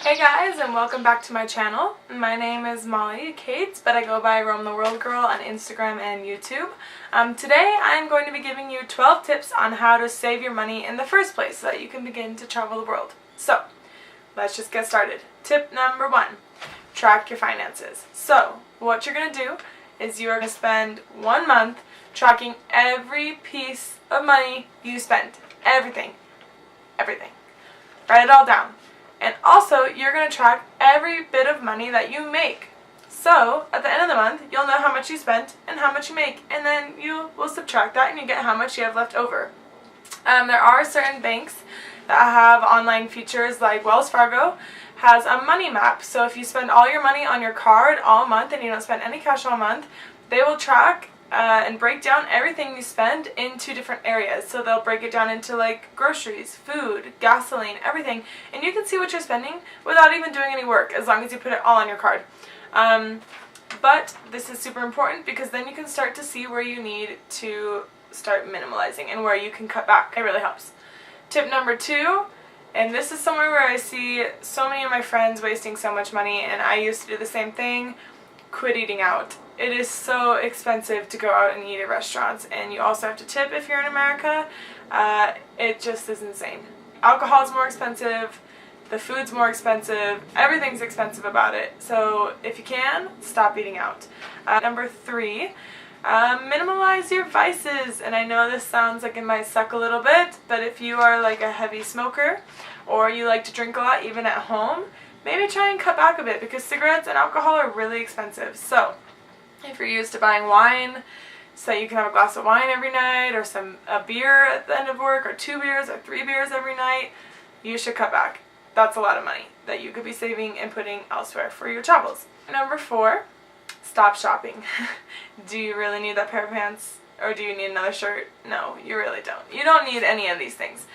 Hey guys, and welcome back to my channel. My name is Molly Cates, but I go by Roam the World Girl on Instagram and YouTube. Today I'm going to be giving you 12 tips on how to save your money in the first place so that you can begin to travel the world. So, let's just get started. Tip number 1, track your finances. So, what you're going to do is you're going to spend 1 month tracking every piece of money you spend. Everything. Everything. Write it all down. And also, you're going to track every bit of money that you make. So, at the end of the month, you'll know how much you spent and how much you make. And then you will subtract that and you get how much you have left over. There are certain banks that have online features, like Wells Fargo has a money map. So if you spend all your money on your card all month and you don't spend any cash all month, they will track and break down everything you spend into different areas. So they'll break it down into like groceries, food, gasoline, everything. And you can see what you're spending without even doing any work, as long as you put it all on your card. But this is super important because then you can start to see where you need to start minimalizing and where you can cut back. It really helps. Tip number 2, and this is somewhere where I see so many of my friends wasting so much money, and I used to do the same thing: quit eating out. It is so expensive to go out and eat at restaurants, and you also have to tip if you're in America. It just is insane. Alcohol is more expensive, the food's more expensive, everything's expensive about it. So if you can, stop eating out. Number 3, minimalize your vices. And I know this sounds like it might suck a little bit, but if you are like a heavy smoker or you like to drink a lot even at home, maybe try and cut back a bit, because cigarettes and alcohol are really expensive. So if you're used to buying wine, so you can have a glass of wine every night, or a beer at the end of work, or 2 beers or 3 beers every night, you should cut back. That's a lot of money that you could be saving and putting elsewhere for your travels. Number 4, stop shopping. Do you really need that pair of pants? Or do you need another shirt? No, you really don't. You don't need any of these things.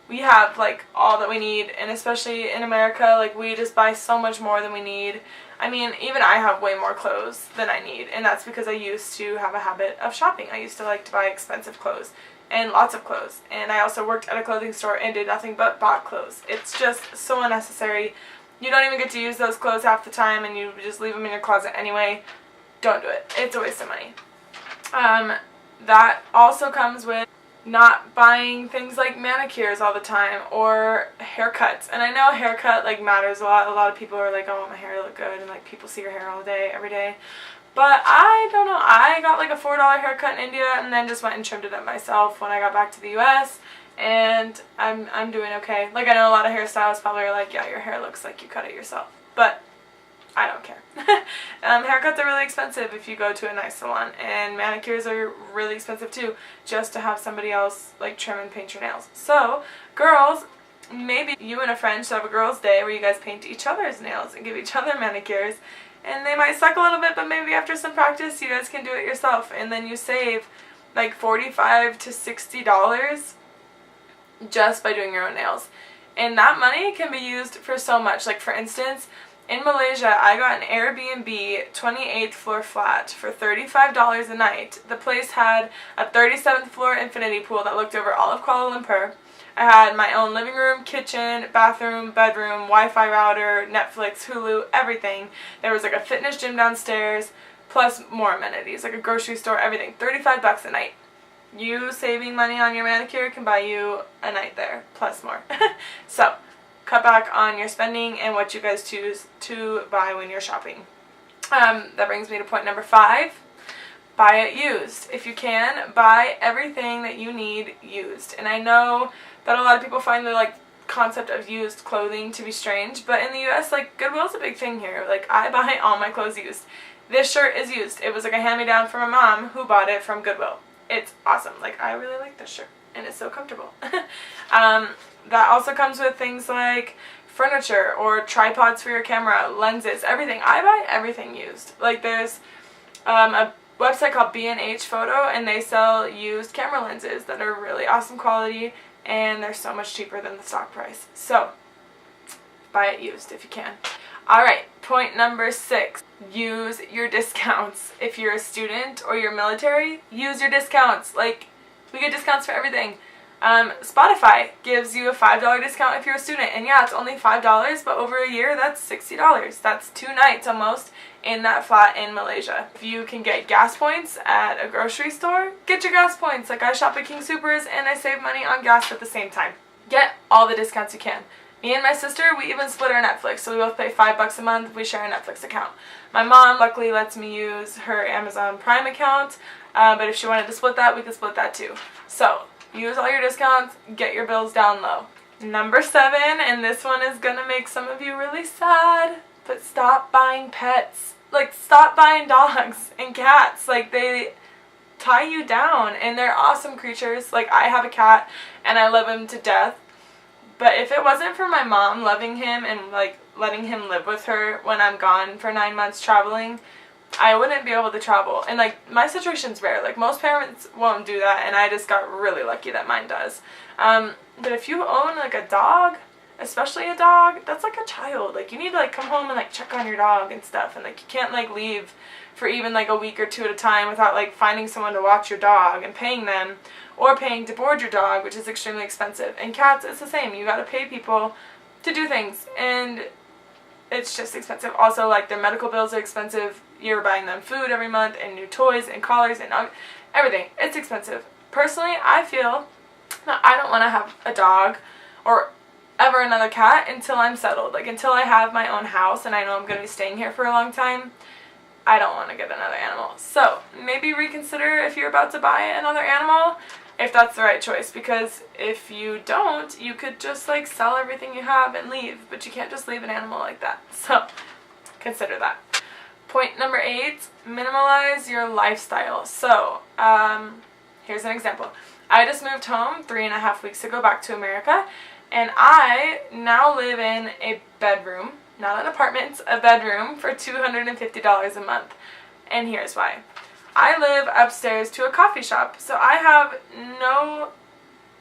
We have like all that we need, and especially in America, like we just buy so much more than we need. I mean, even I have way more clothes than I need, and that's because I used to have a habit of shopping. I used to like to buy expensive clothes and lots of clothes, and I also worked at a clothing store and did nothing but bought clothes. It's just so unnecessary. You don't even get to use those clothes half the time, and you just leave them in your closet anyway. Don't do it. It's a waste of money. That also comes with not buying things like manicures all the time or haircuts. And I know a haircut like matters a lot. A lot of people are like, I want my hair to look good, and like people see your hair all day, every day. But I don't know. I got like a $4 haircut in India and then just went and trimmed it up myself when I got back to the US, and I'm doing okay. Like, I know a lot of hairstylists probably are like, yeah, your hair looks like you cut it yourself. But I don't care. Haircuts are really expensive if you go to a nice salon, and manicures are really expensive too, just to have somebody else like trim and paint your nails. So, girls, maybe you and a friend should have a girls' day where you guys paint each other's nails and give each other manicures, and they might suck a little bit, but maybe after some practice you guys can do it yourself, and then you save like $45 to $60 just by doing your own nails. And that money can be used for so much. Like, for instance, in Malaysia, I got an Airbnb 28th floor flat for $35 a night. The place had a 37th floor infinity pool that looked over all of Kuala Lumpur. I had my own living room, kitchen, bathroom, bedroom, Wi-Fi router, Netflix, Hulu, everything. There was like a fitness gym downstairs, plus more amenities, like a grocery store, everything. $35 a night. You saving money on your manicure can buy you a night there, plus more. So, cut back on your spending and what you guys choose to buy when you're shopping. That brings me to point number 5. Buy it used. If you can, buy everything that you need used. And I know that a lot of people find the like concept of used clothing to be strange, but in the US, like, Goodwill's a big thing here. Like, I buy all my clothes used. This shirt is used. It was like a hand-me-down from my mom who bought it from Goodwill. It's awesome. Like, I really like this shirt, and it's so comfortable. That also comes with things like furniture or tripods for your camera, lenses, everything. I buy everything used. Like, there's a website called B&H Photo, and they sell used camera lenses that are really awesome quality, and they're so much cheaper than the stock price. So, buy it used if you can. Alright, point number 6. Use your discounts. If you're a student or you're military, use your discounts. Like, we get discounts for everything. Spotify gives you a $5 discount if you're a student, and yeah, it's only $5, but over a year that's $60. That's 2 nights almost in that flat in Malaysia. If you can get gas points at a grocery store, get your gas points. Like, I shop at King Soopers and I save money on gas at the same time. Get all the discounts you can. Me and my sister, we even split our Netflix, so we both pay $5 a month. We share a Netflix account. My mom luckily lets me use her Amazon Prime account, but if she wanted to split that, we could split that too. So use all your discounts, get your bills down low. Number 7, and this one is gonna make some of you really sad, but stop buying pets. Like, stop buying dogs and cats. Like, they tie you down, and they're awesome creatures. Like, I have a cat and I love him to death. But if it wasn't for my mom loving him and like letting him live with her when I'm gone for 9 months traveling, I wouldn't be able to travel. And like, my situation's rare. Like, most parents won't do that, and I just got really lucky that mine does. But if you own like a dog, especially a dog, that's like a child. Like, you need to like come home and like check on your dog and stuff, and like you can't like leave for even like a week or 2 at a time without like finding someone to watch your dog and paying them, or paying to board your dog, which is extremely expensive. And cats, it's the same. You gotta pay people to do things, and it's just expensive. Also, like, their medical bills are expensive. You're buying them food every month and new toys and collars and everything. It's expensive. Personally, I feel that I don't want to have a dog or ever another cat until I'm settled. Like, until I have my own house and I know I'm going to be staying here for a long time, I don't want to get another animal. So maybe reconsider if you're about to buy another animal, if that's the right choice, because if you don't, you could just like sell everything you have and leave, but you can't just leave an animal like that. So consider that. Point number 8, minimalize your lifestyle. So here's an example. I just moved home 3.5 weeks ago back to America, and I now live in a bedroom, not an apartment, a bedroom for $250 a month. And here's why. I live upstairs to a coffee shop, so I have no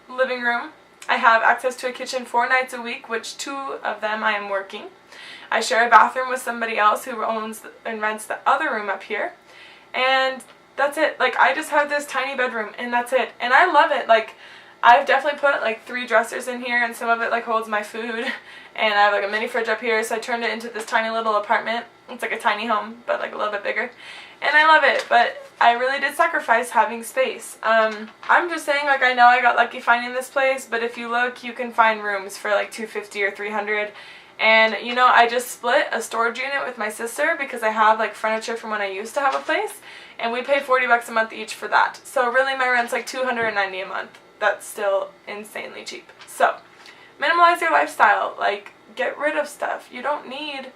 living room. I have access to a kitchen 4 nights a week, which 2 of them I am working. I share a bathroom with somebody else who owns and rents the other room up here. And that's it. Like, I just have this tiny bedroom, and that's it. And I love it. Like, I've definitely put like 3 dressers in here, and some of it like holds my food. And I have like a mini fridge up here, so I turned it into this tiny little apartment. It's like a tiny home, but like a little bit bigger. And I love it, but I really did sacrifice having space. I'm just saying, like, I know I got lucky finding this place, but if you look, you can find rooms for like $250 or $300. And, you know, I just split a storage unit with my sister because I have like furniture from when I used to have a place, and we pay $40 a month each for that. So really my rent's like $290 a month. That's still insanely cheap. So minimalize your lifestyle. Like, get rid of stuff. You don't need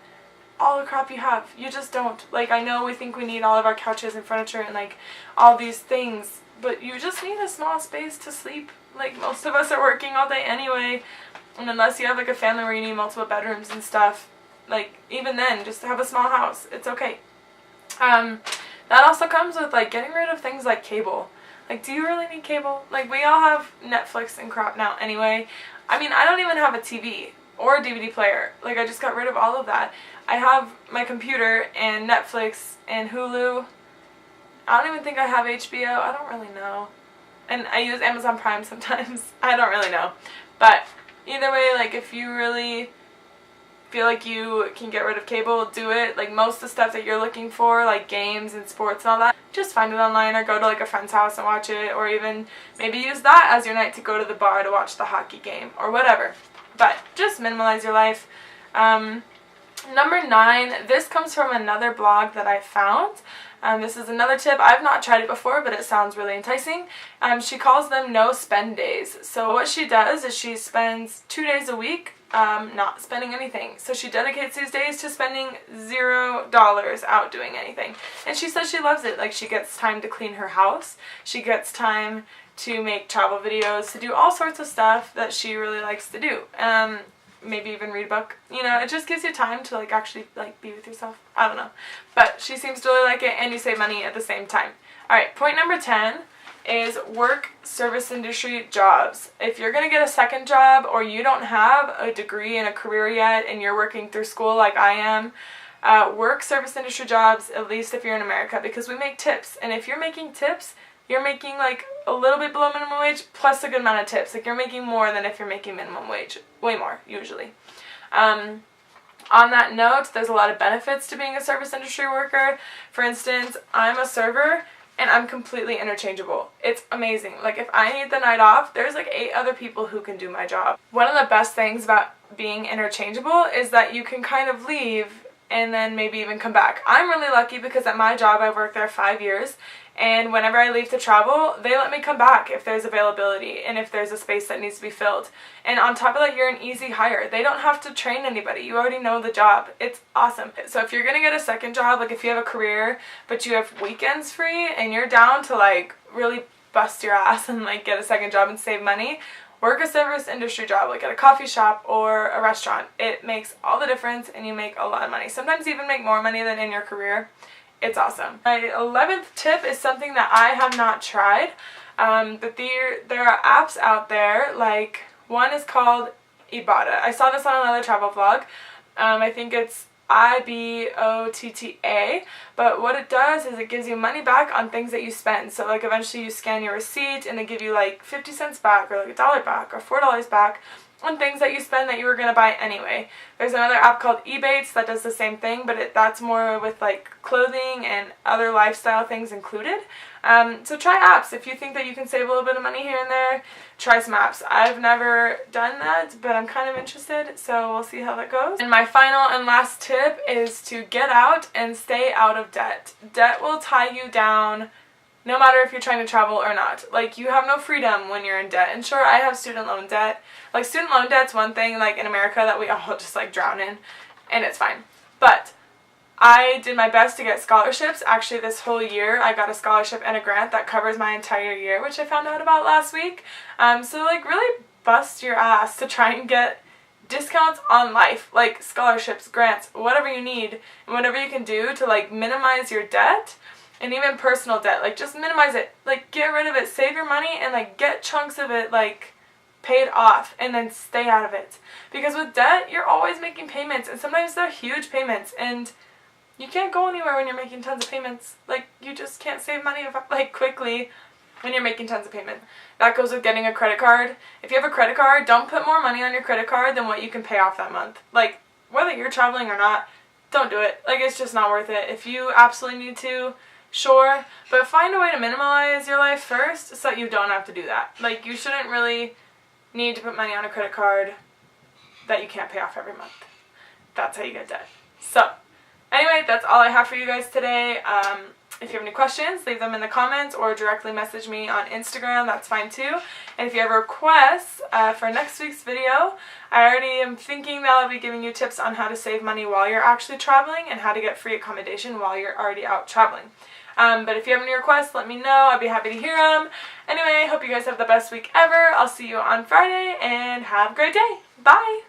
all the crap you have. You just don't. Like, I know we think we need all of our couches and furniture and like all these things, but you just need a small space to sleep. Like, most of us are working all day anyway, and unless you have like a family where you need multiple bedrooms and stuff, like, even then, just have a small house. It's okay. That also comes with like getting rid of things like cable. Like, do you really need cable? Like, we all have Netflix and crap now anyway. I mean, I don't even have a TV or a DVD player. Like, I just got rid of all of that. I have my computer and Netflix and Hulu. I don't even think I have HBO. I don't really know. And I use Amazon Prime sometimes. I don't really know. But either way, like, if you really feel like you can get rid of cable, do it. Like, most of the stuff that you're looking for, like games and sports and all that, just find it online or go to like a friend's house and watch it, or even maybe use that as your night to go to the bar to watch the hockey game or whatever. But just minimalize your life. Number 9, this comes from another blog that I found. This is another tip. I've not tried it before, but it sounds really enticing. She calls them no spend days. So what she does is she spends 2 days a week not spending anything. So she dedicates these days to spending $0 out doing anything. And she says she loves it. Like, she gets time to clean her house. She gets time to make travel videos, to do all sorts of stuff that she really likes to do. Maybe even read a book. You know, it just gives you time to like actually like be with yourself. I don't know. But she seems to really like it, and you save money at the same time. Alright, point number 10 is work service industry jobs. If you're going to get a second job, or you don't have a degree and a career yet and you're working through school like I am, work service industry jobs, at least if you're in America, because we make tips. And if you're making tips, you're making like a little bit below minimum wage plus a good amount of tips. Like you're making more than if you're making minimum wage. Way more, usually. On that note, there's a lot of benefits to being a service industry worker. For instance, I'm a server and I'm completely interchangeable. It's amazing. Like if I need the night off, there's like 8 other people who can do my job. One of the best things about being interchangeable is that you can kind of leave and then maybe even come back. I'm really lucky because at my job I worked there 5 years, and whenever I leave to travel, they let me come back if there's availability and if there's a space that needs to be filled. And on top of that, you're an easy hire. They don't have to train anybody. You already know the job. It's awesome. So if you're gonna get a second job, like if you have a career but you have weekends free and you're down to like really bust your ass and like get a second job and save money, work a service industry job, like at a coffee shop or a restaurant. It makes all the difference and you make a lot of money. Sometimes even make more money than in your career. It's awesome. My 11th tip is something that I have not tried, but there are apps out there, like one is called Ibotta. I saw this on another travel vlog. I think it's Ibotta, but what it does is it gives you money back on things that you spend. So like eventually you scan your receipt and they give you like 50 cents back or like $1 back or $4 back on things that you spend that you were going to buy anyway. There's another app called Ebates that does the same thing, but that's more with like clothing and other lifestyle things included. So try apps. If you think that you can save a little bit of money here and there, try some apps. I've never done that, but I'm kind of interested, so we'll see how that goes. And my final and last tip is to get out and stay out of debt. Debt will tie you down no matter if you're trying to travel or not. Like, you have no freedom when you're in debt. And sure, I have student loan debt. Like, student loan debt's one thing, like, in America that we all just, like, drown in, and it's fine. But I did my best to get scholarships. Actually, this whole year, I got a scholarship and a grant that covers my entire year, which I found out about last week. So, like, really bust your ass to try and get discounts on life, like scholarships, grants, whatever you need, and whatever you can do to, like, minimize your debt. And even personal debt, like, just minimize it. Like, get rid of it. Save your money and, like, get chunks of it, like, paid off and then stay out of it. Because with debt, you're always making payments, and sometimes they're huge payments, and you can't go anywhere when you're making tons of payments. Like, you just can't save money, like, quickly when you're making tons of payments. That goes with getting a credit card. If you have a credit card, don't put more money on your credit card than what you can pay off that month. Like, whether you're traveling or not, don't do it. Like, it's just not worth it. If you absolutely need to, sure, but find a way to minimize your life first so that you don't have to do that. Like, you shouldn't really need to put money on a credit card that you can't pay off every month. That's how you get debt. So, anyway, that's all I have for you guys today. If you have any questions, leave them in the comments or directly message me on Instagram. That's fine too. And if you have requests for next week's video, I already am thinking that I'll be giving you tips on how to save money while you're actually traveling and how to get free accommodation while you're already out traveling. But if you have any requests, let me know. I'd be happy to hear them. Anyway, I hope you guys have the best week ever. I'll see you on Friday, and have a great day. Bye!